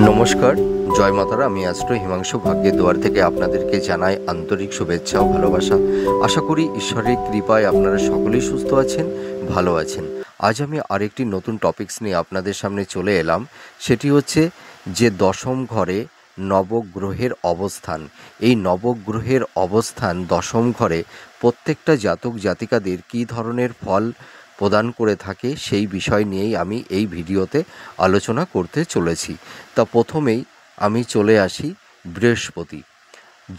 নমস্কার, জয় মাতারা। আমি অ্যাস্ট্রো হিমাংশু ভাগ্যের দুয়ার থেকে আপনাদেরকে জানাই আন্তরিক শুভেচ্ছা ও ভালোবাসা। আশা করি ঈশ্বরের কৃপায় আপনারা সকলেই সুস্থ আছেন, ভালো আছেন। আজ আমি আরেকটি নতুন টপিকস নিয়ে আপনাদের সামনে চলে এলাম। সেটি হচ্ছে যে দশম ঘরে নবগ্রহের অবস্থান। এই নবগ্রহের অবস্থান দশম ঘরে প্রত্যেকটা জাতক জাতিকাদের কী ধরনের ফল প্রদান করে থাকে সেই বিষয় নিয়েই আমি এই ভিডিওতে আলোচনা করতে চলেছি। তা প্রথমেই আমি চলে আসি বৃহস্পতি।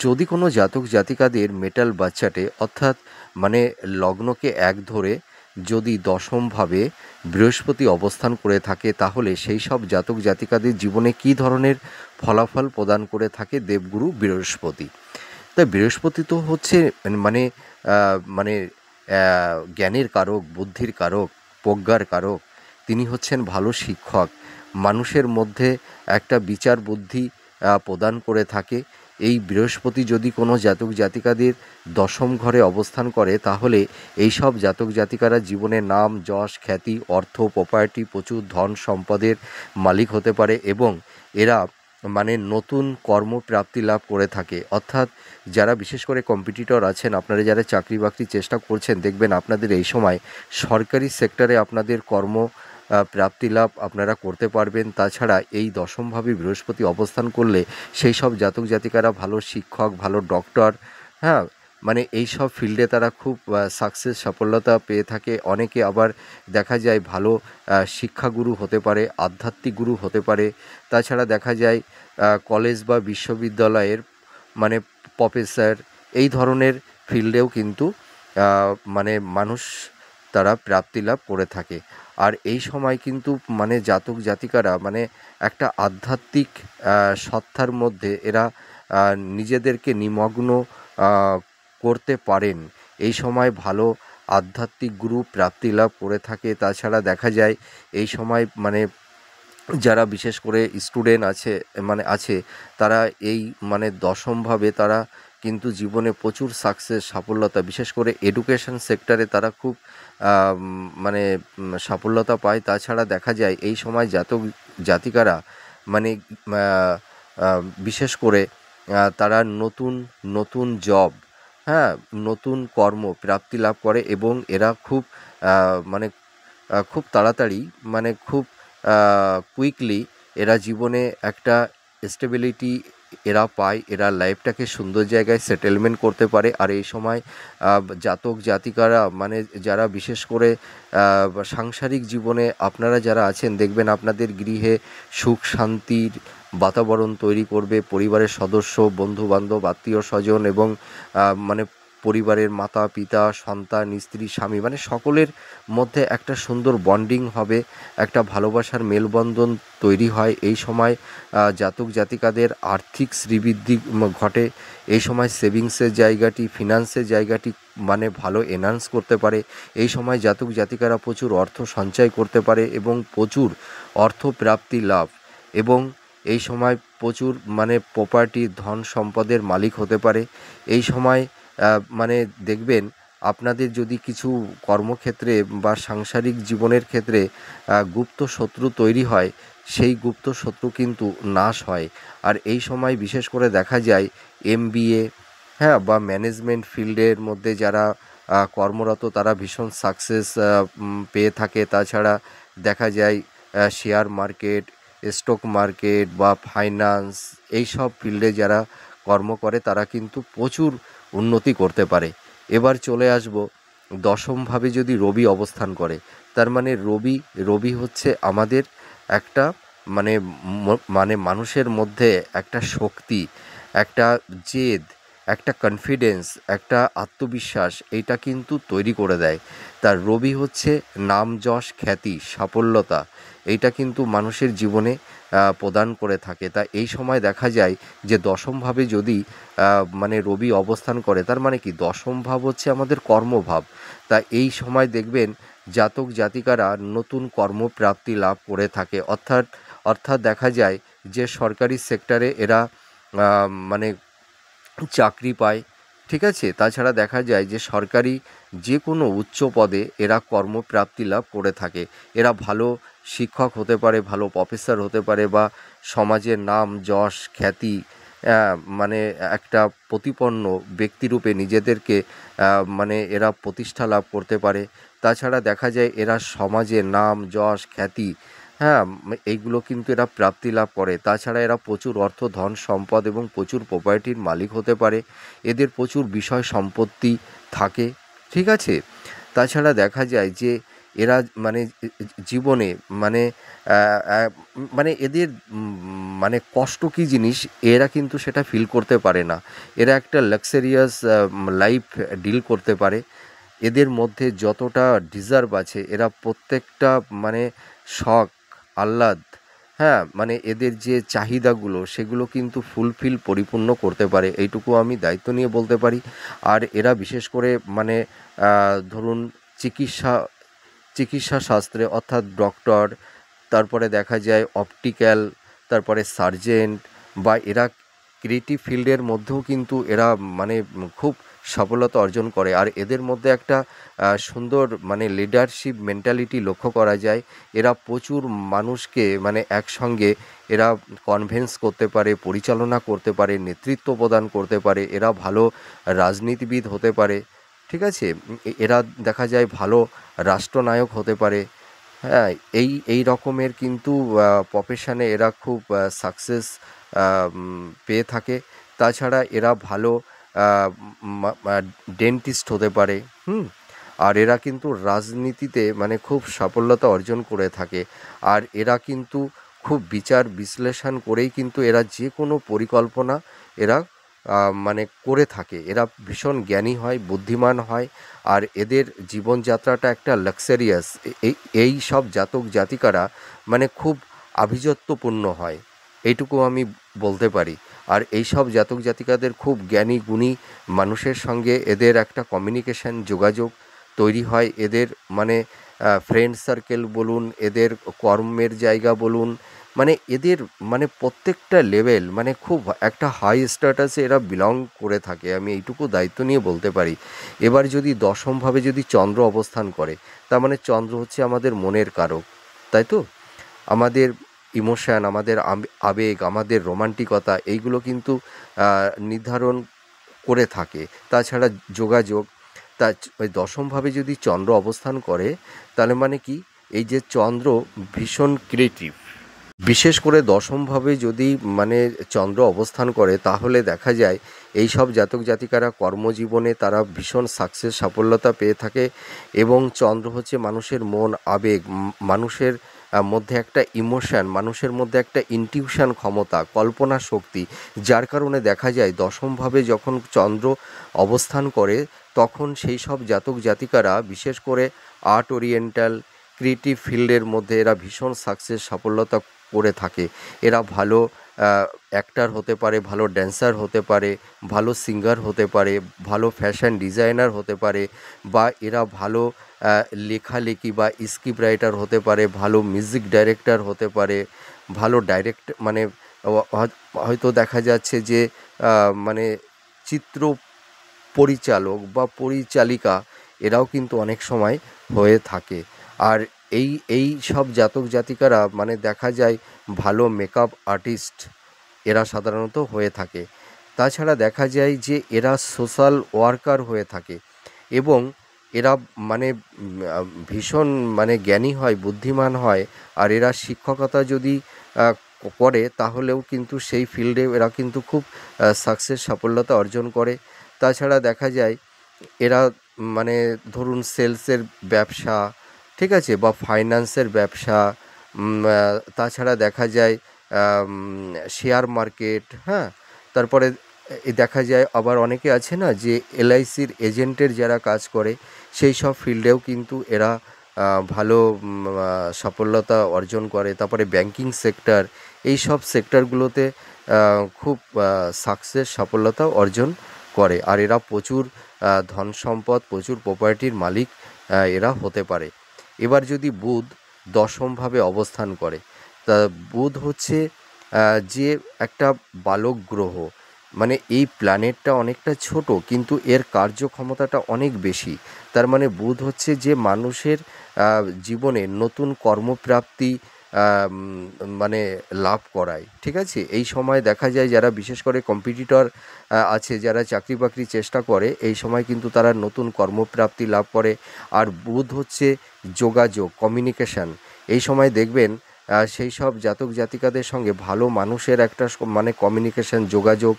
যদি কোনো জাতক জাতিকাদের মেটাল বাচ্চাটে অর্থাৎ লগ্নকে এক ধরে যদি দশমভাবে বৃহস্পতি অবস্থান করে থাকে, তাহলে সেই সব জাতক জাতিকাদের জীবনে কী ধরনের ফলাফল প্রদান করে থাকে দেবগুরু বৃহস্পতি। তা বৃহস্পতি তো হচ্ছে মানে মানে জ্ঞানের কারক, বুদ্ধির কারক, প্রজ্ঞার কারক। তিনি হচ্ছেন ভালো শিক্ষক, মানুষের মধ্যে একটা বিচার বুদ্ধি প্রদান করে থাকে। এই বৃহস্পতি যদি কোনো জাতক জাতিকাদের দশম ঘরে অবস্থান করে, তাহলে এই সব জাতক জাতিকারা জীবনে নাম, যশ, খ্যাতি, অর্থ, প্রপার্টি, প্রচুর ধন সম্পদের মালিক হতে পারে এবং এরা নতুন কর্মপ্রাপ্তি লাভ করে থাকে। অর্থাৎ যারা বিশেষ করে কম্পিটিটর আছেন, আপনারা যারা চাকরি বাকরির চেষ্টা করছেন, দেখবেন আপনাদের এই সময় সরকারি সেক্টরে আপনাদের প্রাপ্তি লাভ আপনারা করতে পারবেন। তাছাড়া এই দশমভাবে বৃহস্পতি অবস্থান করলে সেই সব জাতক জাতিকারা ভালো শিক্ষক, ভালো ডক্টর, হ্যাঁ, এই সব ফিল্ডে তারা খুব সাকসেস, সফলতা পেয়ে থাকে। অনেকে আবার দেখা যায় ভালো শিক্ষাগুরু হতে পারে, আধ্যাত্মিক গুরু হতে পারে। তাছাড়া দেখা যায় কলেজ বা বিশ্ববিদ্যালয়ের প্রফেসর, এই ধরনের ফিল্ডেও কিন্তু মানুষ তারা প্রাপ্তি লাভ করে থাকে। আর এই সময় কিন্তু জাতক জাতিকারা একটা আধ্যাত্মিক সত্তার মধ্যে এরা নিজেদেরকে নিমগ্ন করতে পারেন। এই সময় ভালো আধ্যাত্মিক গুরু প্রাপ্তি লাভ করে থাকে। তাছাড়া দেখা যায় এই সময় যারা বিশেষ করে স্টুডেন্ট আছে তারা এই দশমভাবে তারা কিন্তু জীবনে প্রচুর সাকসেস, সাফল্যতা, বিশেষ করে এডুকেশন সেক্টরে তারা খুব সাফল্যতা পায়। তাছাড়া দেখা যায় এই সময় জাতক জাতিকারা মানে আহ, বিশেষ করে তারা নতুন নতুন জব, হ্যাঁ, নতুন কর্ম প্রাপ্তি লাভ করে এবং এরা খুব খুব তাড়াতাড়ি খুব কুইকলি এরা জীবনে একটা স্টেবিলিটি এরা পায়, এরা লাইফটাকে সুন্দর জায়গায় সেটেলমেন্ট করতে পারে। আর এই সময় জাতক জাতিকারা যারা বিশেষ করে সাংসারিক জীবনে আপনারা যারা আছেন, দেখবেন আপনাদের গৃহে সুখ শান্তির বাতাবরণ তৈরি করবে। পরিবারের সদস্য, বন্ধু বান্ধব, আত্মীয় স্বজন এবং পরিবারের মাতা পিতা, সন্তান, স্ত্রী, স্বামী, সকলের মধ্যে একটা সুন্দর বন্ডিং হবে, একটা ভালোবাসার মেলবন্ধন তৈরি হয়। এই সময় জাতক জাতিকাদের আর্থিক শ্রীবৃদ্ধি ঘটে। এই সময় সেভিংসের জায়গাটি, ফিনান্সের জায়গাটি ভালো এনহান্স করতে পারে। এই সময় জাতক জাতিকারা প্রচুর অর্থ সঞ্চয় করতে পারে এবং প্রচুর অর্থ প্রাপ্তি লাভ এবং এই সময় প্রচুর প্রপার্টি, ধন সম্পদের মালিক হতে পারে। এই সময় দেখবেন আপনাদের যদি কিছু কর্মক্ষেত্রে বা সাংসারিক জীবনের ক্ষেত্রে গুপ্ত শত্রু তৈরি হয়, সেই গুপ্ত শত্রু কিন্তু নাশ হয়। আর এই সময় বিশেষ করে দেখা যায় MBA, হ্যাঁ, বা ম্যানেজমেন্ট ফিল্ডের মধ্যে যারা কর্মরত তারা ভীষণ সাকসেস পেয়ে থাকে। তাছাড়া দেখা যায় শেয়ার মার্কেট, স্টক মার্কেট বা ফাইন্যান্স, এই সব ফিল্ডে যারা কর্ম করে তারা কিন্তু প্রচুর উন্নতি করতে পারে। এবার চলে আসব দশমভাবে যদি রবি অবস্থান করে, তার রবি হচ্ছে আমাদের একটা মানুষের মধ্যে একটা শক্তি, একটা জেদ, একটা কনফিডেন্স, একটা আত্মবিশ্বাস, এইটা কিন্তু তৈরি করে দেয়। তার রবি হচ্ছে নাম, যশ, খ্যাতি, সাফল্যতা, এইটা কিন্তু মানুষের জীবনে প্রদান করে থাকে। তা এই সময় দেখা যায় যে দশমভাবে যদি রবি অবস্থান করে, তার কি দশম ভাব হচ্ছে আমাদের কর্মভাব। তা এই সময় দেখবেন জাতক জাতিকারা নতুন কর্মপ্রাপ্তি লাভ করে থাকে। অর্থাৎ দেখা যায় যে সরকারি সেক্টরে এরা মানে চাকরি পায়, ঠিক আছে। তাছাড়া দেখা যায় যে সরকারি যে কোনো উচ্চ পদে এরা কর্মপ্রাপ্তি লাভ করে থাকে। এরা ভালো শিক্ষক হতে পারে, ভালো প্রফেসর হতে পারে, বা সমাজের নাম যশ খ্যাতি মানে একটা প্রতিপন্ন ব্যক্তিরূপে নিজেদেরকে মানে এরা প্রতিষ্ঠা লাভ করতে পারে। তাছাড়া দেখা যায় এরা সমাজে নাম যশ খ্যাতি, হ্যাঁ, এইগুলো কিন্তু এরা প্রাপ্তি লাভ করে। তাছাড়া এরা প্রচুর অর্থ ধন সম্পদ এবং প্রচুর প্রপার্টির মালিক হতে পারে। এদের প্রচুর বিষয় সম্পত্তি থাকে, ঠিক আছে। তাছাড়া দেখা যায় যে এরা মানে জীবনে মানে মানে এদের মানে কষ্ট কী জিনিস এরা কিন্তু সেটা ফিল করতে পারে না। এরা একটা লাক্সারিয়াস লাইফ ডিল করতে পারে। এদের মধ্যে যতটা ডিজার্ভ আছে এরা প্রত্যেকটা মানে শখ আহ্লাদ, হ্যাঁ, মানে এদের যে চাহিদাগুলো সেগুলো কিন্তু ফুলফিল পরিপূর্ণ করতে পারে, এইটুকু আমি দায়িত্ব নিয়ে বলতে পারি। আর এরা বিশেষ করে মানে ধরুন চিকিৎসা চিকিৎসা শাস্ত্রে অর্থাৎ ডক্টর, তারপরে দেখা যায় অপটিক্যাল, তারপরে সার্জেন্ট, বা এরা ক্রিয়েটিভ ফিল্ডের মধ্যেও কিন্তু এরা মানে খুব সফলতা অর্জন করে। আর এদের মধ্যে একটা সুন্দর মানে লিডারশিপ মেন্টালিটি লক্ষ্য করা যায়। এরা প্রচুর মানুষকে মানে একসঙ্গে এরা কনভিন্স করতে পারে, পরিচালনা করতে পারে, নেতৃত্ব প্রদান করতে পারে। এরা ভালো রাজনীতিবিদ হতে পারে, ঠিক আছে। এরা দেখা যায় ভালো রাষ্ট্রনায়ক হতে পারে, হ্যাঁ। এই রকমের কিন্তু প্রফেশনে এরা খুব সাকসেস পেয়ে থাকে। তাছাড়া এরা ভালো ডেন্টিস্ট হতে পারে, হুম। আর এরা কিন্তু রাজনীতিতে মানে খুব সাফল্যতা অর্জন করে থাকে। আর এরা কিন্তু খুব বিচার বিশ্লেষণ করেই কিন্তু এরা যে কোনো পরিকল্পনা এরা মানে করে থাকে। এরা ভীষণ জ্ঞানী হয়, বুদ্ধিমান হয়। আর এদের জীবনযাত্রাটা একটা লাক্সারিয়াস, এই সব জাতক জাতিকারা মানে খুব আভিজাত্যপূর্ণ হয়, এইটুকু আমি বলতে পারি। আর এই সব জাতক জাতিকাদের খুব জ্ঞানী গুণী মানুষের সঙ্গে এদের একটা কমিউনিকেশন যোগাযোগ তৈরি হয়। এদের মানে ফ্রেন্ড সার্কেল বলুন, এদের কর্মের জায়গা বলুন, মানে এদের মানে প্রত্যেকটা লেভেল মানে খুব একটা হাই স্ট্যাটাসে এরা বিলং করে থাকে, আমি এইটুকু দায়িত্ব নিয়ে বলতে পারি। এবার যদি দশমভাবে যদি চন্দ্র অবস্থান করে, তার মানে চন্দ্র হচ্ছে আমাদের মনের কারক, তাই তো। আমাদের ইমোশান, আমাদের আবেগ, আমাদের রোমান্টিকতা, এইগুলো কিন্তু নির্ধারণ করে থাকে। তাছাড়া যোগাযোগ, তা ওই দশমভাবে যদি চন্দ্র অবস্থান করে, তাহলে মানে কি, এই যে চন্দ্র ভীষণ ক্রিয়েটিভ, বিশেষ করে দশমভাবে যদি মানে চন্দ্র অবস্থান করে, তাহলে দেখা যায় এই সব জাতক জাতিকারা কর্মজীবনে তারা ভীষণ সাকসেস সাফল্যতা পেয়ে থাকে। এবং চন্দ্র হচ্ছে মানুষের মন আবেগ, মানুষের মধ্যে একটা ইমোশান, মানুষের মধ্যে একটা ইনটিউশন ক্ষমতা, কল্পনা শক্তি, যার কারণে দেখা যায় দশমভাবে যখন চন্দ্র অবস্থান করে, তখন সেই সব জাতক জাতিকারা বিশেষ করে আর্ট ওরিয়েন্টাল ক্রিয়েটিভ ফিল্ডের মধ্যে এরা ভীষণ সাকসেস সাফল্যতা করে থাকে। এরা ভালো অ্যাক্টার হতে পারে, ভালো ড্যান্সার হতে পারে, ভালো সিঙ্গার হতে পারে, ভালো ফ্যাশন ডিজাইনার হতে পারে, বা এরা ভালো লেখালেখি বা স্ক্রিপ্ট রাইটার হতে পারে, ভালো মিউজিক ডাইরেক্টর হতে পারে, ভালো মানে হয়তো দেখা যাচ্ছে যে মানে চিত্র পরিচালক বা পরিচালিকা এরাও কিন্তু অনেক সময় হয়ে থাকে। আর এই সব জাতক জাতিকারা মানে দেখা যায় ভালো মেকআপ আর্টিস্ট এরা সাধারণত হয়ে থাকে। তাছাড়া দেখা যায় যে এরা সোশ্যাল ওয়ার্কার হয়ে থাকে, এবং এরা মানে ভীষণ মানে জ্ঞানী হয়, বুদ্ধিমান হয়। আর এরা শিক্ষকতা যদি করে, তাহলেও কিন্তু সেই ফিল্ডে এরা কিন্তু খুব সাকসেস সাফল্যতা অর্জন করে। তাছাড়া দেখা যায় এরা মানে ধরুন সেলসের ব্যবসা, ঠিক আছে, বা ফাইন্যান্সের ব্যবসা, তাছাড়া দেখা যায় শেয়ার মার্কেট, হ্যাঁ। তারপরে দেখা যায় আবার অনেকে আছে না যে এলআইসির এজেন্টের যারা কাজ করে, সেই সব ফিল্ডেও কিন্তু এরা ভালো সাফল্যতা অর্জন করে। তারপরে ব্যাংকিং সেক্টর, এই সব সেক্টরগুলোতে খুব সাকসেস সাফল্যতা অর্জন করে। আর এরা প্রচুর ধন সম্পদ, প্রচুর প্রপার্টির মালিক এরা হতে পারে। এবার যদি বুধ দশমভাবে অবস্থান করে, তা বুধ হচ্ছে যে একটা বালক গ্রহ, মানে এই প্ল্যানেটটা অনেকটা ছোট কিন্তু এর কার্যক্ষমতাটা অনেক বেশি। তার মানে বুধ হচ্ছে যে মানুষের জীবনে নতুন কর্মপ্রাপ্তি আম, মানে লাভ করায়। ঠিক আছে, এই সময় দেখা যায় যারা বিশেষ করে কম্পিটিটর আছে, যারা চাকরি বাকরি চেষ্টা করে, এই সময় কিন্তু তারা নতুন কর্মপ্রাপ্তি লাভ করে। আর বুধ হচ্ছে যোগাযোগ, কমিউনিকেশন। এই সময় দেখবেন সেই সব জাতক জাতিকাদের সঙ্গে ভালো মানুষের একটা মানে কমিউনিকেশন, যোগাযোগ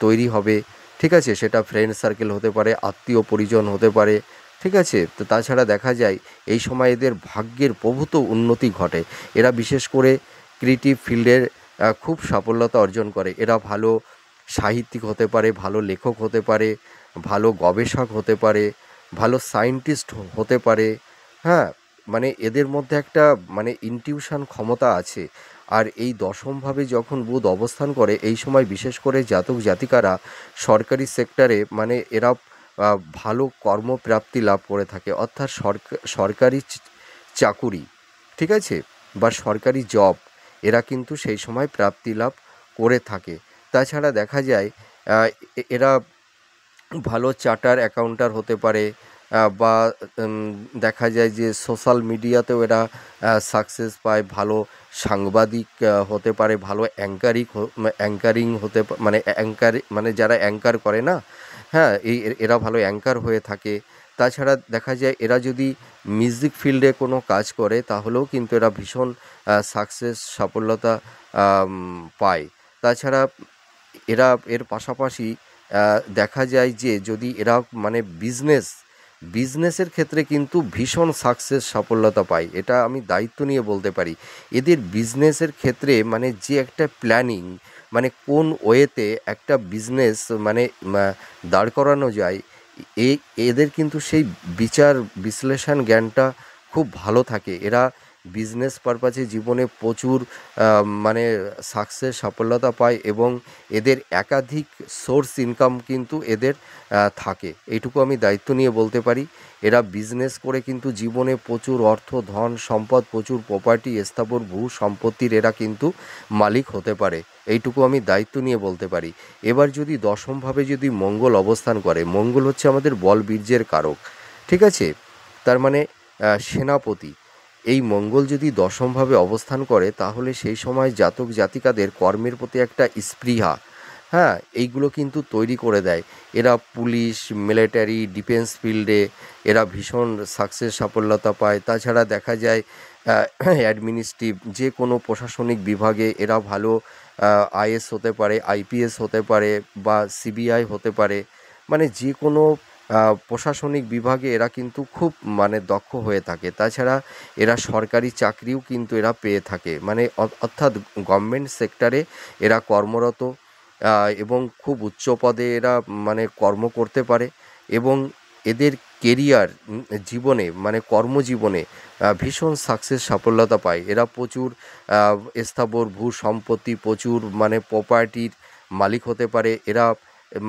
তৈরি হবে। ঠিক আছে, সেটা ফ্রেন্ড সার্কেল হতে পারে, আত্মীয় পরিজন হতে পারে। ঠিক আছে, তো তাছাড়া দেখা যায় এই সময় এদের ভাগ্যের প্রভূত উন্নতি ঘটে। এরা বিশেষ করে ক্রিয়েটিভ ফিল্ডের খুব সাফল্যতা অর্জন করে। এরা ভালো সাহিত্যিক হতে পারে, ভালো লেখক হতে পারে, ভালো গবেষক হতে পারে, ভালো সায়েন্টিস্ট হতে পারে। হ্যাঁ, মানে এদের মধ্যে একটা মানে ইনটিউশন ক্ষমতা আছে। আর এই দশমভাবে যখন বুধ অবস্থান করে, এই সময় বিশেষ করে জাতক জাতিকারা সরকারি সেক্টরে মানে এরা ভালো কর্মপ্রাপ্তি লাভ করে থাকে। অর্থাৎ সরকারি চাকুরি, ঠিক আছে, বা সরকারি জব, এরা কিন্তু সেই সময় প্রাপ্তি লাভ করে থাকে। তাছাড়া দেখা যায় এরা ভালো চার্টার অ্যাকাউন্টার হতে পারে, বা দেখা যায় যে সোশ্যাল মিডিয়াতেও এরা সাকসেস পায়। ভালো সাংবাদিক হতে পারে, ভালো অ্যাঙ্কারিং হতে মানে মানে যারা অ্যাঙ্কার করে না, হ্যাঁ, এরা ভালো অ্যাঙ্কার হয়ে থাকে। তাছাড়া দেখা যায় এরা যদি মিউজিক ফিল্ডে কোনো কাজ করে, তাহলেও কিন্তু এরা ভীষণ সাকসেস, সাফল্যতা পায়। তাছাড়া এরা এর পাশাপাশি দেখা যায় যে যদি এরা মানে বিজনেসের ক্ষেত্রে কিন্তু ভীষণ সাকসেস, সাফল্যতা পায়। এটা আমি দায়িত্ব নিয়ে বলতে পারি। এদের বিজনেসের ক্ষেত্রে মানে যে একটা প্ল্যানিং, মানে কোন ওয়েতে একটা বিজনেস মানে দাঁড় করানো যায়, এদের কিন্তু সেই বিচার বিশ্লেষণ জ্ঞানটা খুব ভালো থাকে। এরা বিজনেস পারপাসে জীবনে প্রচুর মানে সাকসেস, সাফল্যতা পায়, এবং এদের একাধিক সোর্স ইনকাম কিন্তু এদের থাকে। এইটুকু আমি দায়িত্ব নিয়ে বলতে পারি। এরা বিজনেস করে কিন্তু জীবনে প্রচুর অর্থ, ধন সম্পদ, প্রচুর প্রপার্টি, স্থাবর ভূ সম্পত্তির এরা কিন্তু মালিক হতে পারে। এইটুকু আমি দায়িত্ব নিয়ে বলতে পারি। এবার যদি দশমভাবে যদি মঙ্গল অবস্থান করে, মঙ্গল হচ্ছে আমাদের বল বীর্যের কারক। ঠিক আছে, তার মানে সেনাপতি। এই মঙ্গল যদি দশমভাবে অবস্থান করে, তাহলে সেই সময় জাতক জাতিকাদের কর্মের প্রতি একটা স্পৃহা, হ্যাঁ, এইগুলো কিন্তু তৈরি করে দেয়। এরা পুলিশ, মিলিটারি, ডিফেন্স ফিল্ডে এরা ভীষণ সাকসেস, সাফল্যতা পায়। তাছাড়া দেখা যায় অ্যাডমিনিস্ট্রেটিভ যে কোনো প্রশাসনিক বিভাগে এরা ভালো আইএস হতে পারে, আইপিএস হতে পারে, বা সিবিআই হতে পারে। মানে যে কোনো প্রশাসনিক বিভাগে এরা কিন্তু খুব মানে দক্ষ হয়ে থাকে। তাছাড়া এরা সরকারি চাকরিও কিন্তু এরা পেয়ে থাকে, মানে অর্থাৎ গভর্নমেন্ট সেক্টরে এরা কর্মরত, এবং খুব উচ্চ পদে এরা মানে কর্ম করতে পারে। এবং এদের কেরিয়ার জীবনে মানে কর্মজীবনে ভীষণ সাকসেস, সাফল্যতা পায়। এরা প্রচুর স্থাবর ভূ সম্পত্তি, প্রচুর মানে প্রপার্টির মালিক হতে পারে। এরা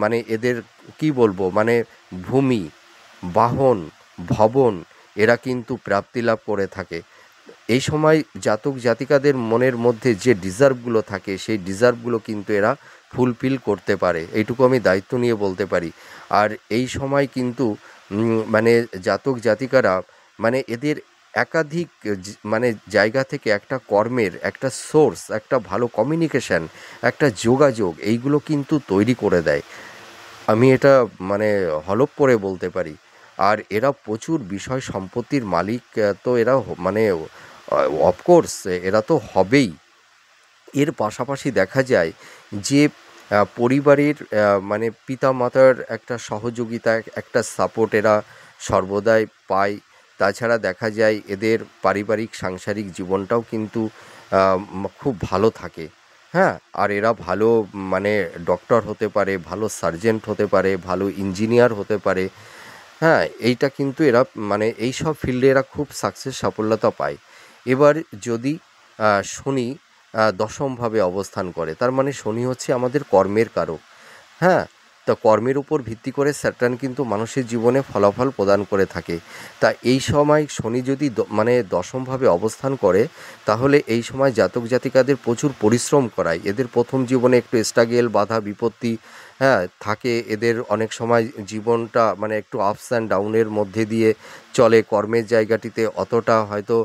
মানে এদের কি বলবো, মানে ভূমি, বাহন, ভবন এরা কিন্তু প্রাপ্তি লাভ করে থাকে। এই সময় জাতক জাতিকাদের মনের মধ্যে যে ডিজার্ভগুলো থাকে, সেই ডিজার্ভগুলো কিন্তু এরা ফুলফিল করতে পারে। এইটুকু আমি দায়িত্ব নিয়ে বলতে পারি। আর এই সময় কিন্তু মানে জাতক জাতিকারা মানে এদের একাধিক মানে জায়গা থেকে একটা কর্মের একটা সোর্স, একটা ভালো কমিউনিকেশন, একটা যোগাযোগ, এইগুলো কিন্তু তৈরি করে দেয়। আমি এটা মানে হলফ করে বলতে পারি। আর এরা প্রচুর বিষয় সম্পত্তির মালিক, তো এরা মানে অফকোর্স এরা তো হবেই। এর পাশাপাশি দেখা যায় যে পরিবারের মানে পিতামাতার একটা সহযোগিতা, একটা সাপোর্ট এরা সর্বদাই পায়। তাছাড়া দেখা যায় এদের পারিবারিক সাংসারিক জীবনটাও কিন্তু খুব ভালো থাকে। হ্যাঁ, আর এরা ভালো মানে ডক্টর হতে পারে, ভালো সার্জেন্ট হতে পারে, ভালো ইঞ্জিনিয়ার হতে পারে। হ্যাঁ, এইটা কিন্তু এরা মানে এই সব ফিল্ডে এরা খুব সাকসেস, সাফল্যতা পায়। এবার যদি শনি দশমভাবে অবস্থান করে, তার মানে শনি হচ্ছে আমাদের কর্মের কারক। হ্যাঁ, তা কর্মের উপর ভিত্তি করে স্যাটার্ন কিন্তু মানুষের জীবনে ফলাফল প্রদান করে থাকে। তা এই সময় শনি যদি মানে দশমভাবে অবস্থান করে, তাহলে এই সময় জাতক জাতিকাদের প্রচুর পরিশ্রম করায়। এদের প্রথম জীবনে একটু স্ট্রাগেল, বাধা বিপত্তি হ্যাঁ থাকে, এদের অনেক সময় জীবনটা মানে একটু আপস অ্যান্ড ডাউনের মধ্যে দিয়ে চলে, কর্মের জায়গাটিতে অতটা হয়তো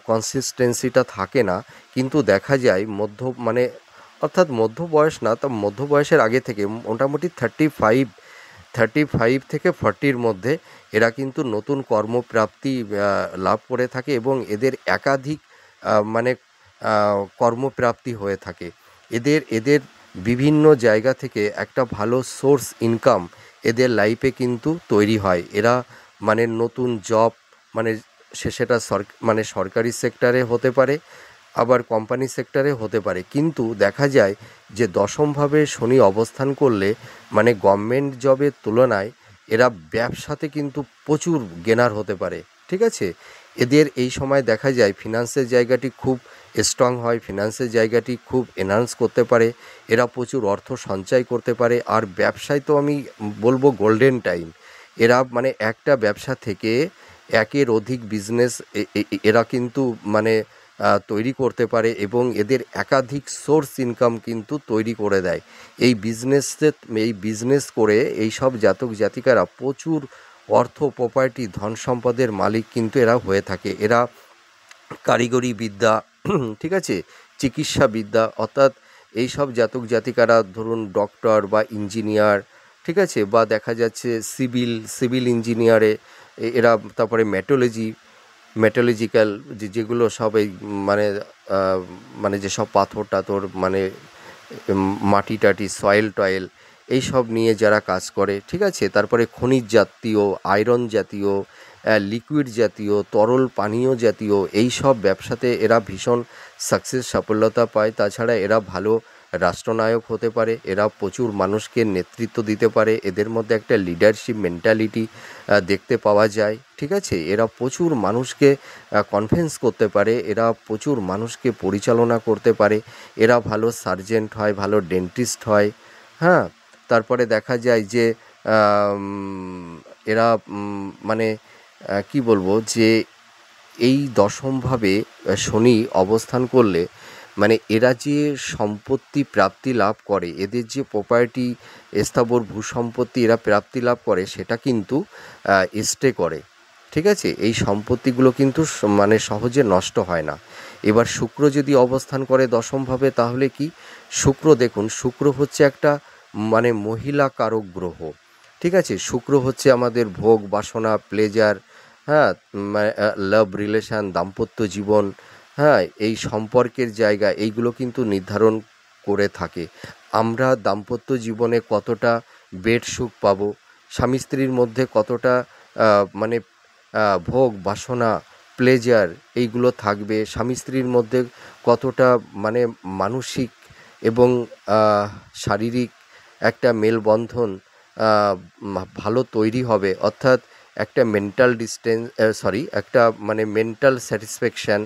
কনসিস্টেন্সিটা থাকে না, কিন্তু দেখা যায় মানে অর্থাৎ মধ্য বয়স না, তা মধ্য বয়সের আগে থেকে মোটামুটি 35 থেকে 40-র মধ্যে এরা কিন্তু নতুন কর্মপ্রাপ্তি লাভ করে থাকে এবং এদের একাধিক মানে কর্মপ্রাপ্তি হয়ে থাকে। এদের বিভিন্ন জায়গা থেকে একটা ভালো সোর্স ইনকাম এদের লাইফে কিন্তু তৈরি হয়। এরা মানে নতুন জব, মানে সেটা মানে সরকারি সেক্টরে হতে পারে, আবার কোম্পানি সেক্টরে হতে পারে, কিন্তু দেখা যায় যে দশমভাবে শনি অবস্থান করলে মানে গভর্নমেন্ট জবের তুলনায় এরা ব্যবসাতে কিন্তু প্রচুর গেনার হতে পারে। ঠিক আছে, এদের এই সময় দেখা যায় ফিনান্সের জায়গাটি খুব স্ট্রং হয়, ফিনান্সের জায়গাটি খুব এনহান্স করতে পারে, এরা প্রচুর অর্থ সঞ্চয় করতে পারে। আর ব্যবসায় তো আমি বলবো গোল্ডেন টাইম। এরা মানে একটা ব্যবসা থেকে একের অধিক বিজনেস এরা কিন্তু মানে তৈরি করতে পারে এবং এদের একাধিক সোর্স ইনকাম কিন্তু তৈরি করে দেয়। এই বিজনেস করে এই সব জাতক জাতিকারা প্রচুর অর্থ, প্রপার্টি, ধন সম্পদের মালিক কিন্তু এরা হয়ে থাকে। এরা কারিগরি বিদ্যা, ঠিক আছে, চিকিৎসা বিদ্যা, অর্থাৎ এই সব জাতক জাতিকারা ধরুন ডক্টর বা ইঞ্জিনিয়ার, ঠিক আছে, বা দেখা যাচ্ছে সিভিল ইঞ্জিনিয়ারে এরা, তারপরে মেটোলজিক্যাল যেগুলো সব এই মানে মানে যেসব পাথর টাথর মানে মাটি টাটি, সয়েল টয়েল এই সব নিয়ে যারা কাজ করে, ঠিক আছে, তারপরে খনিজ জাতীয়, আয়রন জাতীয়, লিকুইড জাতীয়, তরল পানীয় জাতীয় এই সব ব্যবসাতে এরা ভীষণ সাফল্যতা পায়। তাছাড়া এরা ভালো রাষ্ট্রনায়ক হতে পারে, এরা প্রচুর মানুষকে নেতৃত্ব দিতে পারে, এদের মধ্যে একটা লিডারশিপ মেন্টালিটি দেখতে পাওয়া যায়। ঠিক আছে, এরা প্রচুর মানুষকে কনভিন্স করতে পারে, এরা প্রচুর মানুষকে পরিচালনা করতে পারে, এরা ভালো সার্জেন্ট হয়, ভালো ডেন্টিস্ট হয়। হ্যাঁ, তারপরে দেখা যায় যে এরা মানে কি বলবো যে এই দশমভাবে শনি অবস্থান করলে মানে এরা যে সম্পত্তি প্রাপ্তি লাভ করে, এদের যে প্রপার্টি, স্থাবর ভূসম্পত্তি এরা প্রাপ্তি লাভ করে, সেটা কিন্তু স্টে করে। ঠিক আছে, এই সম্পত্তিগুলো কিন্তু মানে সহজে নষ্ট হয় না। এবার শুক্র যদি অবস্থান করে দশমভাবে, তাহলে কি, শুক্র দেখুন, শুক্র হচ্ছে একটা মানে মহিলা কারক গ্রহ। ঠিক আছে, শুক্র হচ্ছে আমাদের ভোগ বাসনা, প্লেজার, হ্যাঁ, লাভ রিলেশান, দাম্পত্য জীবন, হ্যাঁ, এই সম্পর্কের জায়গা এইগুলো কিন্তু নির্ধারণ করে থাকে। আমরা দাম্পত্য জীবনে কতটা বেড সুখ পাবো, স্বামী স্ত্রীর মধ্যে কতটা মানে ভোগ বাসনা, প্লেজার এইগুলো থাকবে, স্বামী স্ত্রীর মধ্যে কতটা মানে মানসিক এবং শারীরিক একটা মেলবন্ধন ভালো তৈরি হবে, অর্থাৎ একটা একটা মানে মেন্টাল স্যাটিসফ্যাকশান,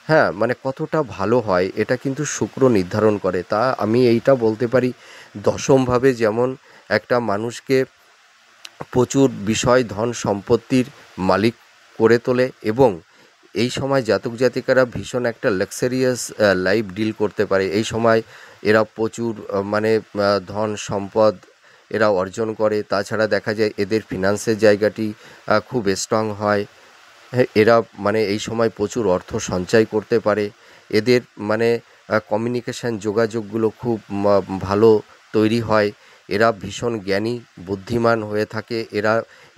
হ্যাঁ, মানে কতটা ভালো হয় এটা কিন্তু শুক্র নির্ধারণ করে। তা আমি এইটা বলতে পারি, দশমভাবে যেমন একটা মানুষকে প্রচুর বিষয়, ধন সম্পত্তির মালিক করে তোলে এবং এই সময় জাতক জাতিকারা ভীষণ একটা লাক্সারিয়াস লাইফ ডিল করতে পারে। এই সময় এরা প্রচুর মানে ধন সম্পদ এরা অর্জন করে। তাছাড়া দেখা যায় এদের ফিনান্সের জায়গাটি খুব স্ট্রং হয়। হ্যাঁ, এরা মানে এই সময় প্রচুর অর্থ সঞ্চয় করতে পারে। এদের মানে কমিউনিকেশান, যোগাযোগগুলো খুব ভালো তৈরি হয়। এরা ভীষণ জ্ঞানী, বুদ্ধিমান হয়ে থাকে। এরা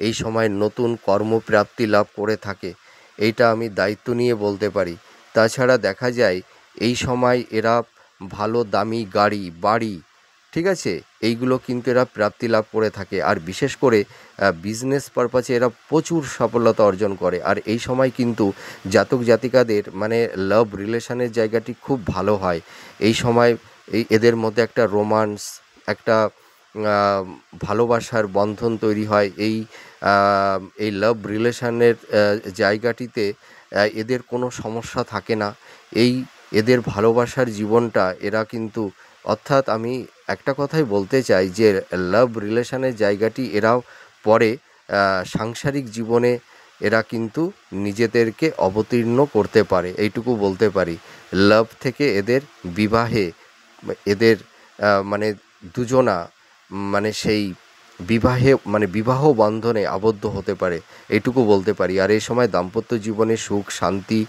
এই সময় নতুন কর্মপ্রাপ্তি লাভ করে থাকে, এইটা আমি দায়িত্ব নিয়ে বলতে পারি। তাছাড়া দেখা যায় এই সময় এরা ভালো দামি গাড়ি, বাড়ি, ঠিক আছে, এইগুলো কিন্তু এরা প্রাপ্তি লাভ করে থাকে। আর বিশেষ করে বিজনেস পারপাসে এরা প্রচুর সফলতা অর্জন করে। আর এই সময় কিন্তু জাতক জাতিকাদের মানে লাভ রিলেশনের জায়গাটি খুব ভালো হয়। এই সময় এদের মধ্যে একটা রোমান্স, একটা ভালোবাসার বন্ধন তৈরি হয়। এই লাভ রিলেশনের জায়গাটিতে এদের কোনো সমস্যা থাকে না। এদের ভালোবাসার জীবনটা এরা কিন্তু, অর্থাৎ আমি একটা কথাই বলতে চাই যে লাভ রিলেশনের জায়গাটি এরাও পরে সাংসারিক জীবনে এরা কিন্তু নিজেদেরকে অবতীর্ণ করতে পারে, এইটুকু বলতে পারি। লাভ থেকে এদের বিবাহে এদের মানে দুজনা মানে সেই বিবাহ বন্ধনে আবদ্ধ হতে পারে, এইটুকু বলতে পারি। আর এই সময় দাম্পত্য জীবনে সুখ শান্তি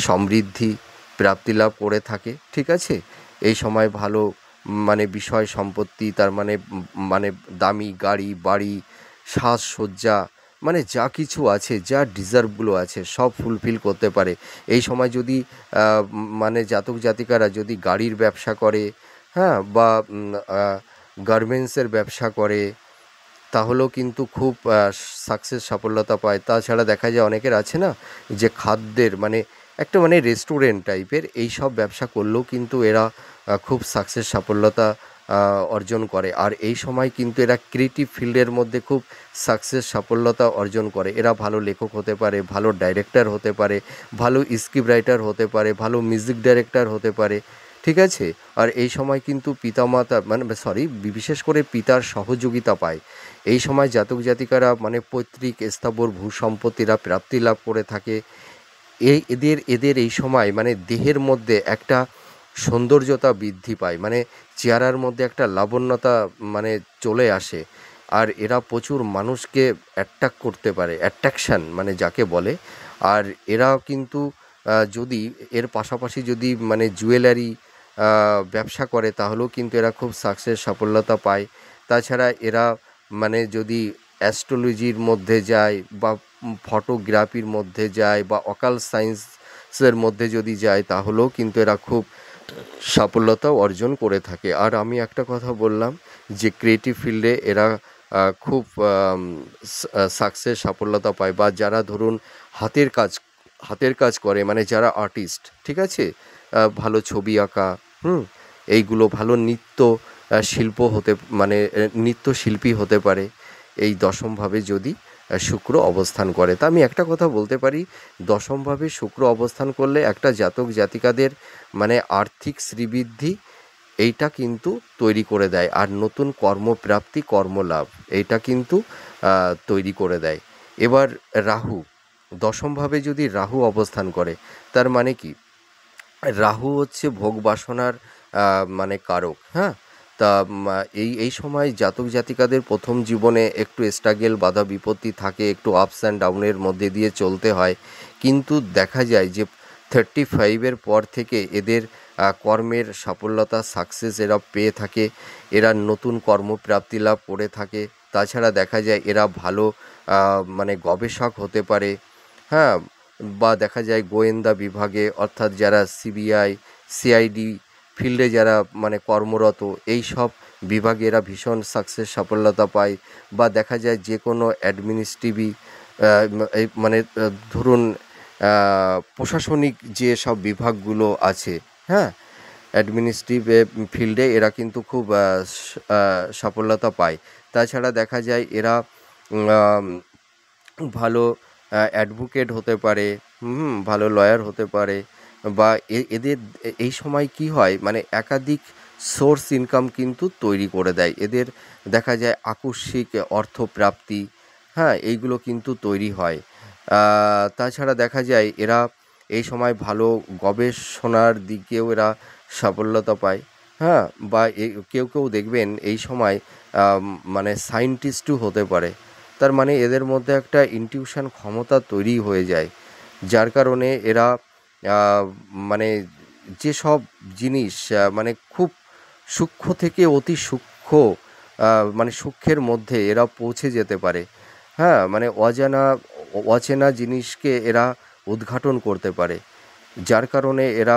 সমৃদ্ধি প্রাপ্তি লাভ করে থাকে, ঠিক আছে। এই সময় ভালো বিষয় সম্পত্তি, তার মানে দামি গাড়ি বাড়ি সাজসজ্জা, যা কিছু আছে, যা ডিজার্ভগুলো আছে সব ফুলফিল করতে পারে। এই সময় যদি জাতক জাতিকারা যদি গাড়ির ব্যবসা করে, হ্যাঁ, বা গার্মেন্টসের ব্যবসা করে, তাহলেও কিন্তু খুব সাফল্যতা পায়। তাছাড়া দেখা যায় অনেকের আছে না, যে খাদ্যের একটা রেস্টুরেন্ট টাইপের এই সব ব্যবসা করলেও কিন্তু এরা খুব সাফল্যতা অর্জন করে। আর এই সময় কিন্তু এরা ক্রিয়েটিভ ফিল্ডের মধ্যে খুব সাফল্যতা অর্জন করে। এরা ভালো লেখক হতে পারে, ভালো ডাইরেক্টর হতে পারে, ভালো স্ক্রিপ্ট রাইটার হতে পারে, ভালো মিউজিক ডাইরেক্টর হতে পারে, ঠিক আছে। আর এই সময় কিন্তু পিতামাতা বিশেষ করে পিতার সহযোগিতা পায়। এই সময় জাতক জাতিকারা পৈতৃক স্থাবর ভূ সম্পত্তিরা প্রাপ্তি লাভ করে থাকে। এদের এই সময় দেহের মধ্যে একটা সৌন্দর্যতা বৃদ্ধি পায়, চেহারার মধ্যে একটা লাবণ্যতা চলে আসে। আর এরা প্রচুর মানুষকে করতে পারে, অ্যাট্রাকশান যাকে বলে। আর এরা কিন্তু যদি এর পাশাপাশি যদি জুয়েলারি ব্যবসা করে, তাহলেও কিন্তু এরা খুব সাফল্যতা পায়। তাছাড়া এরা যদি অ্যাস্ট্রোলজির মধ্যে যায় বা ফটোগ্রাফির মধ্যে যায় বা অকাল সায়েন্সের মধ্যে যদি যায়, তাহলেও কিন্তু এরা খুব সাফল্যতাও অর্জন করে থাকে। আর আমি একটা কথা বললাম যে ক্রিয়েটিভ ফিল্ডে এরা খুব সাফল্যতা পায়। বা যারা ধরুন হাতের কাজ করে, যারা আর্টিস্ট, ঠিক আছে, ভালো ছবি আঁকা, এইগুলো ভালো শিল্প হতে নৃত্যশিল্পী হতে পারে এই দশমভাবে যদি শুক্র অবস্থান করে। তা আমি একটা কথা বলতে পারি, দশমভাবে শুক্র অবস্থান করলে একটা জাতক জাতিকাদের আর্থিক শ্রীবৃদ্ধি এইটা কিন্তু তৈরি করে দেয়। আর নতুন কর্মপ্রাপ্তি কর্মলাভ এইটা কিন্তু তৈরি করে দেয়। এবার রাহু, দশমভাবে যদি রাহু অবস্থান করে, তার মানে কি, রাহু হচ্ছে ভোগ বাসনার কারক, হ্যাঁ। তা এই সময় জাতক জাতিকাদের প্রথম জীবনে একটু স্ট্রাগেল বাধা বিপত্তি থাকে, একটু আপস অ্যান্ড ডাউনের মধ্যে দিয়ে চলতে হয়। কিন্তু দেখা যায় যে 35-এর পর থেকে এদের কর্মের সাফল্যতা সাকসেস এরা পেয়ে থাকে, এরা নতুন কর্মপ্রাপ্তি লাভ করে থাকে। তাছাড়া দেখা যায় এরা ভালো গবেষক হতে পারে, হ্যাঁ, বা দেখা যায় গোয়েন্দা বিভাগে, অর্থাৎ যারা সিবিআই সিআইডি ফিল্ডে যারা কর্মরত, এই সব বিভাগে এরা ভীষণ সাফল্যতা পায়। বা দেখা যায় যে কোনো অ্যাডমিনিস্ট্রেটিভ ধরুন প্রশাসনিক যে সব বিভাগগুলো আছে, হ্যাঁ, অ্যাডমিনিস্ট্রেটিভ ফিল্ডে এরা কিন্তু খুব সাফল্যতা পায়। তাছাড়া দেখা যায় এরা ভালো অ্যাডভোকেট হতে পারে, ভালো লয়ার হতে পারে। বা এদের এই সময় কি হয়, একাধিক সোর্স ইনকাম কিন্তু তৈরি করে দেয়। এদের দেখা যায় আকস্মিক অর্থপ্রাপ্তি, হ্যাঁ, এইগুলো কিন্তু তৈরি হয়। তাছাড়া দেখা যায় এরা এই সময় ভালো গবেষণার দিকেও এরা সাফল্যতা পায়, হ্যাঁ। বা কেউ কেউ দেখবেন এই সময় সায়েন্টিস্টও হতে পারে। তার এদের মধ্যে একটা ইনটিউশন ক্ষমতা তৈরি হয়ে যায়, যার কারণে এরা যেসব জিনিস খুব সূক্ষ্ম থেকে অতি সূক্ষ্ম সূক্ষ্মের মধ্যে এরা পৌঁছে যেতে পারে, হ্যাঁ। অচেনা জিনিসকে এরা উদ্ঘাটন করতে পারে, যার কারণে এরা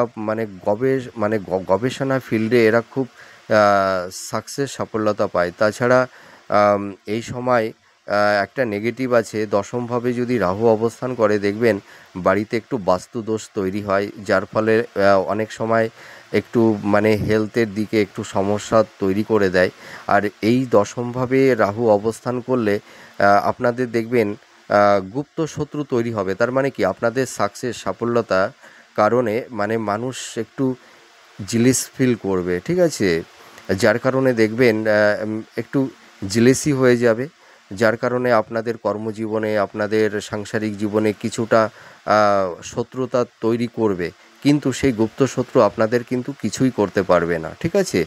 গবেষণা ফিল্ডে এরা খুব সাফল্যতা পায়। তাছাড়া এই সময় একটা নেগেটিভ আছে, দশমভাবে যদি রাহু অবস্থান করে, দেখবেন বাড়িতে একটু বাস্তুদোষ তৈরি হয়, যার ফলে অনেক সময় একটু হেলথের দিকে একটু সমস্যা তৈরি করে দেয়। আর এই দশমভাবে রাহু অবস্থান করলে আপনাদের দেখবেন গুপ্ত শত্রু তৈরি হবে। তার কি, আপনাদের সাফল্যতা কারণে মানুষ একটু জিলিস ফিল করবে, ঠিক আছে। যার কারণে দেখবেন একটু জিলেসি হয়ে যাবে, যার কারণে আপনাদের কর্মজীবনে আপনাদের সাংসারিক জীবনে কিছুটা শত্রুতা তৈরি করবে। কিন্তু সেই গুপ্ত শত্রু আপনাদের কিন্তু কিছুই করতে পারবে না, ঠিক আছে।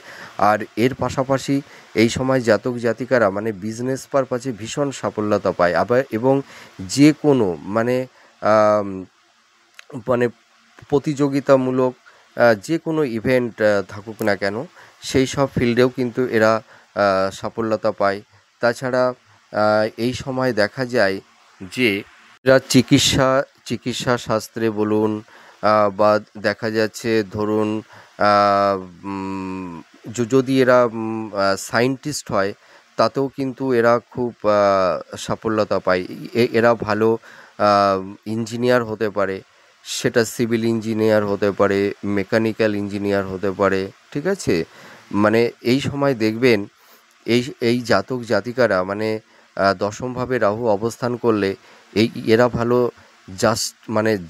আর এর পাশাপাশি এই সময় জাতক জাতিকারা মানে বিজনেস পারপাসে ভীষণ সাফল্যতা পায় আবার, এবং যে কোনো মানে আম, মানে প্রতিযোগিতামূলক যে কোনো ইভেন্ট থাকুক না কেন, সেই সব ফিল্ডেও কিন্তু এরা সাফল্যতা পায়। তাছাড়া এই সময় দেখা যায় যে এরা চিকিৎসা শাস্ত্রে বলুন বা দেখা যাচ্ছে ধরুন যদি এরা সায়েন্টিস্ট হয় তাতেও কিন্তু এরা খুব সাফল্যতা পায়। এরা ভালো ইঞ্জিনিয়ার হতে পারে, সেটা সিভিল ইঞ্জিনিয়ার হতে পারে, মেকানিক্যাল ইঞ্জিনিয়ার হতে পারে, ঠিক আছে। মানে এই সময় দেখবেন এই এই জাতক জাতিকারা মানে দশমভাবে রাহু অবস্থান করলে এরা ভালো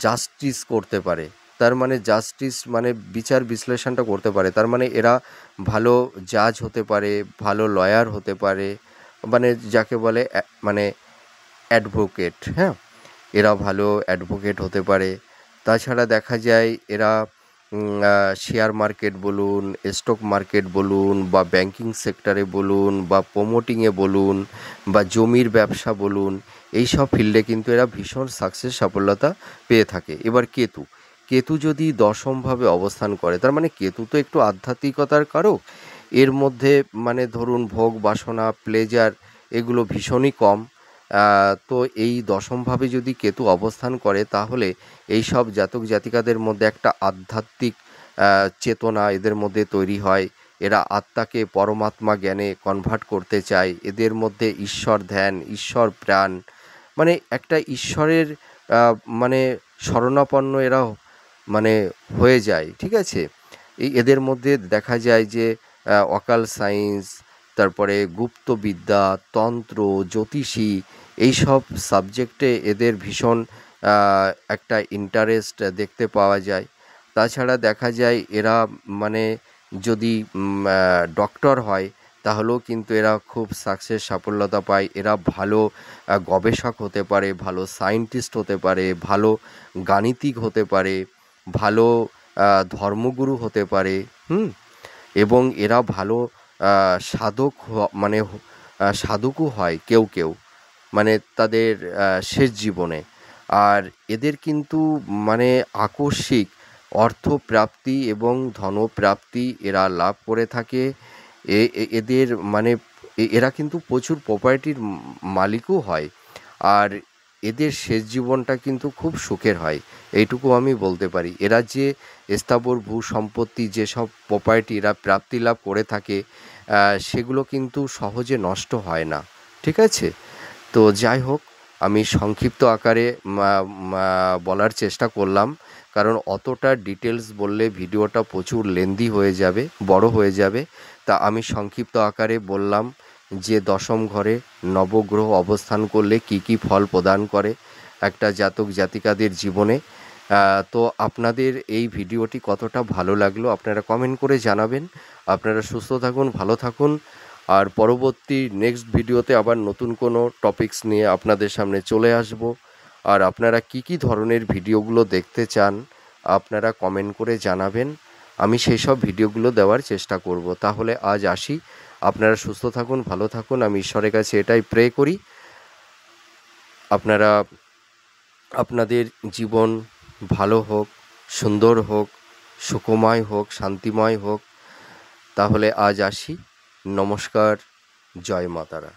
জাস্টিস করতে পারে। তার মানে জাস্টিস মানে বিচার বিশ্লেষণটা করতে পারে, তার মানে এরা ভালো জাজ হতে পারে, ভালো লয়ার হতে পারে, মানে যাকে বলে মানে অ্যাডভোকেট, হ্যাঁ, এরা ভালো অ্যাডভোকেট হতে পারে। তাছাড়া দেখা যায় এরা শেয়ার মার্কেট বলুন, স্টক মার্কেট বলুন, বা ব্যাংকিং সেক্টরে বলুন, বা প্রমোটিংয়ে বলুন, বা জমির ব্যবসা বলুন, এই সব ফিল্ডে কিন্তু এরা ভীষণ সাফল্যতা পেয়ে থাকে। এবার কেতু যদি দশমভাবে অবস্থান করে, তার মানে কেতু তো একটু আধ্যাত্মিকতার কারক, এর মধ্যে মানে ধরুন ভোগ বাসনা প্লেজার এগুলো ভীষণই কম। তো এই দশমভাবে যদি কেতু অবস্থান করে তাহলে এই সব জাতক জাতিকাদের মধ্যে একটা আধ্যাত্মিক চেতনা এদের মধ্যে তৈরি হয়। এরা আত্মাকে পরমাত্মা জ্ঞানে কনভার্ট করতে চায়, এদের মধ্যে ঈশ্বর ধ্যান, ঈশ্বর প্রাণ, মানে একটা ঈশ্বরের মানে শরণাপন্ন এরা মানে হয়ে যায়, ঠিক আছে। এদের মধ্যে দেখা যায় যে অকাল সায়েন্স, তারপরে গুপ্তবিদ্যা, তন্ত্র, জ্যোতিষী, এই সব সাবজেক্টে এদের ভীষণ একটা ইন্টারেস্ট দেখতে পাওয়া যায়। তাছাড়া দেখা যায় এরা মানে যদি ডক্টর হয় তাহলেও কিন্তু এরা খুব সাফল্যতা পায়। এরা ভালো গবেষক হতে পারে, ভালো সায়েন্টিস্ট হতে পারে, ভালো গাণিতিক হতে পারে, ভালো ধর্মগুরু হতে পারে, এবং এরা ভালো সাধক মানে সাধকও হয় কেউ মানে তাদের শেষ জীবনে। আর এদের কিন্তু মানে আকস্মিক অর্থপ্রাপ্তি এবং ধনপ্রাপ্তি এরা লাভ করে থাকে। এদের মানে এরা কিন্তু প্রচুর প্রপার্টির মালিকও হয়। আর এদের শেষ জীবনটা কিন্তু খুব সুখের হয়, এইটুকু আমি বলতে পারি। এরা যে স্থাবর ভূ সম্পত্তি যেসব প্রপার্টি এরা প্রাপ্তি লাভ করে থাকে সেগুলো কিন্তু সহজে নষ্ট হয় না, ঠিক আছে। তো যাই হোক, আমি সংক্ষিপ্ত আকারে বলার চেষ্টা করলাম, কারণ অতটা ডিটেলস বললে ভিডিওটা প্রচুর লেন্দি হয়ে যাবে, বড় হয়ে যাবে। তা আমি সংক্ষিপ্ত আকারে বললাম যে দশম ঘরে নবগ্রহ অবস্থান করলে কি কি ফল প্রদান করে একটা জাতক জাতিকাদের জীবনে। তো আপনাদের এই ভিডিওটি কতটা ভালো লাগলো আপনারা কমেন্ট করে জানাবেন। আপনারা সুস্থ থাকুন, ভালো থাকুন। আর পরবর্তী নেক্সট ভিডিওতে আবার নতুন কোনো টপিকস নিয়ে আপনাদের সামনে চলে আসব। আর আপনারা কি কি ধরনের ভিডিওগুলো দেখতে চান আপনারা কমেন্ট করে জানাবেন, আমি সেই সব ভিডিওগুলো দেওয়ার চেষ্টা করব। তাহলে আজ আসি, আপনারা সুস্থ থাকুন, ভালো থাকুন। আমি ঈশ্বরের কাছে এটাই প্রে করি আপনারা আপনাদের জীবন ভালো হোক, সুন্দর হোক, সুখময় হোক, শান্তিময় হোক। তাহলে আজ আসি, নমস্কার, জয় মাতারা।